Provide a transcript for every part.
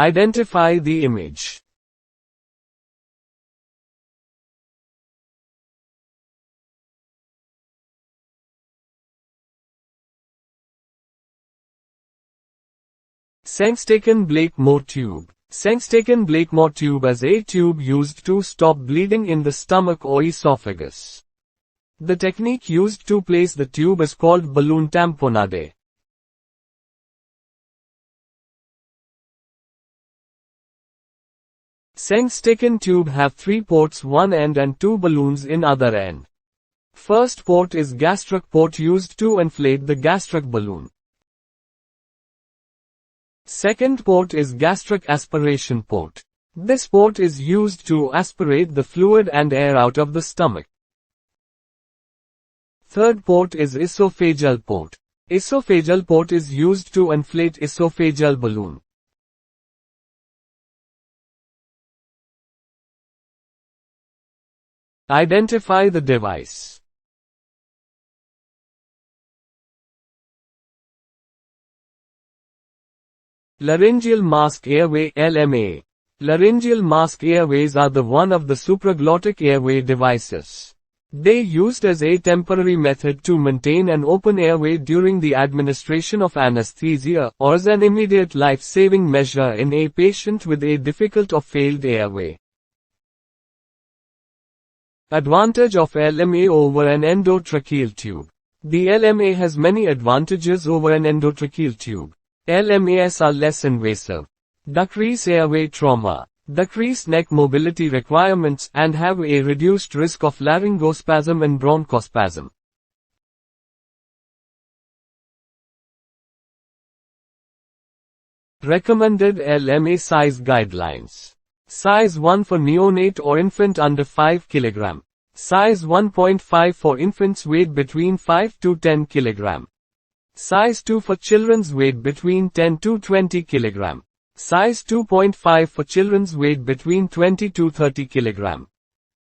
Identify the image. Sengstaken-Blakemore tube. Sengstaken-Blakemore tube is a tube used to stop bleeding in the stomach or esophagus. The technique used to place the tube is called balloon tamponade. Sengstaken tube have 3 ports, one end and 2 balloons in other end. First port is gastric port used to inflate the gastric balloon. Second port is gastric aspiration port. This port is used to aspirate the fluid and air out of the stomach. Third port is esophageal port. Esophageal port is used to inflate esophageal balloon. Identify the device. Laryngeal mask airway (LMA). Laryngeal mask airways are one of the supraglottic airway devices. They used as a temporary method to maintain an open airway during the administration of anesthesia, or as an immediate life-saving measure in a patient with a difficult or failed airway. Advantage of LMA over an endotracheal tube. The LMA has many advantages over an endotracheal tube. LMAs are less invasive, decrease airway trauma, decrease neck mobility requirements, and have a reduced risk of laryngospasm and bronchospasm. Recommended LMA size guidelines. Size 1 for neonate or infant under 5 kg. Size 1.5 for infants weight between 5 to 10 kg. Size 2 for children's weight between 10 to 20 kg. Size 2.5 for children's weight between 20 to 30 kg.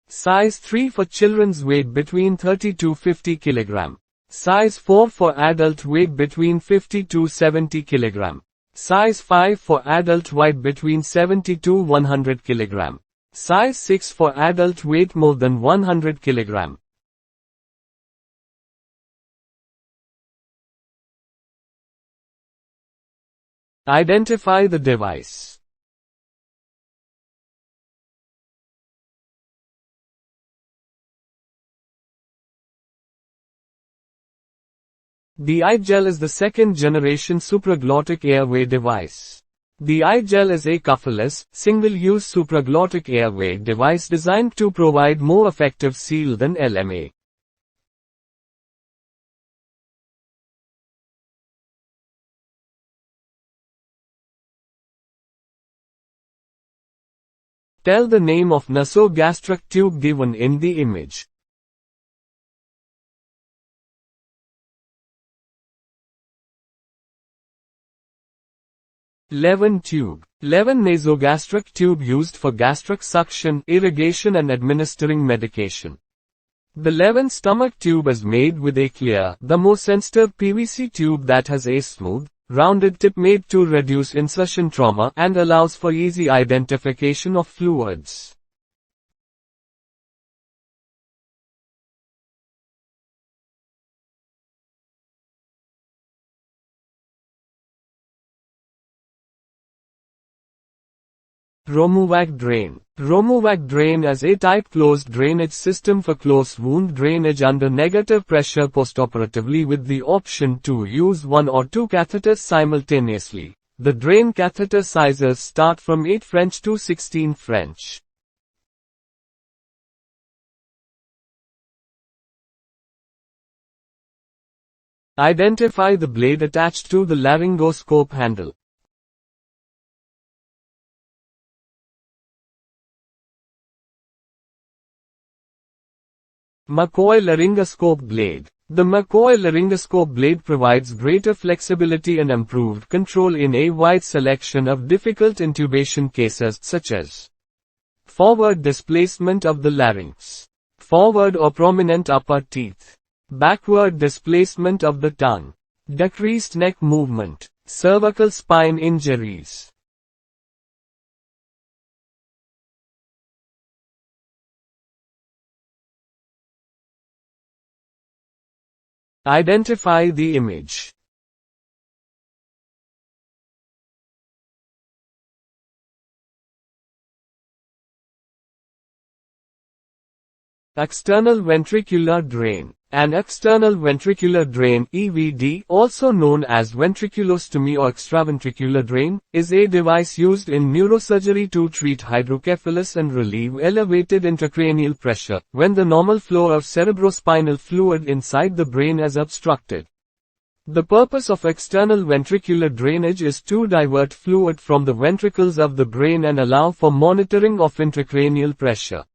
Size 3 for children's weight between 30 to 50 kg. Size 4 for adult weight between 50 to 70 kg. Size 5 for adult weight between 70 to 100 kg. Size 6 for adult weight more than 100 kg. Identify the device. The iGel is the second-generation supraglottic airway device. The iGel is a cuffless, single-use supraglottic airway device designed to provide more effective seal than LMA. Tell the name of nasogastric tube given in the image. Levin tube. Levin nasogastric tube used for gastric suction, irrigation and administering medication. The Levin stomach tube is made with a clear, the more sensitive PVC tube that has a smooth, rounded tip made to reduce insertion trauma and allows for easy identification of fluids. Chromovac Drain. Chromovac Drain is a type closed drainage system for close wound drainage under negative pressure postoperatively with the option to use 1 or 2 catheters simultaneously. The drain catheter sizes start from 8 French to 16 French. Identify the blade attached to the laryngoscope handle. McCoy laryngoscope blade. The McCoy laryngoscope blade provides greater flexibility and improved control in a wide selection of difficult intubation cases such as forward displacement of the larynx, forward or prominent upper teeth, backward displacement of the tongue, decreased neck movement, cervical spine injuries. Identify the image. External ventricular drain. An external ventricular drain (EVD), also known as ventriculostomy or extraventricular drain, is a device used in neurosurgery to treat hydrocephalus and relieve elevated intracranial pressure when the normal flow of cerebrospinal fluid inside the brain is obstructed. The purpose of external ventricular drainage is to divert fluid from the ventricles of the brain and allow for monitoring of intracranial pressure.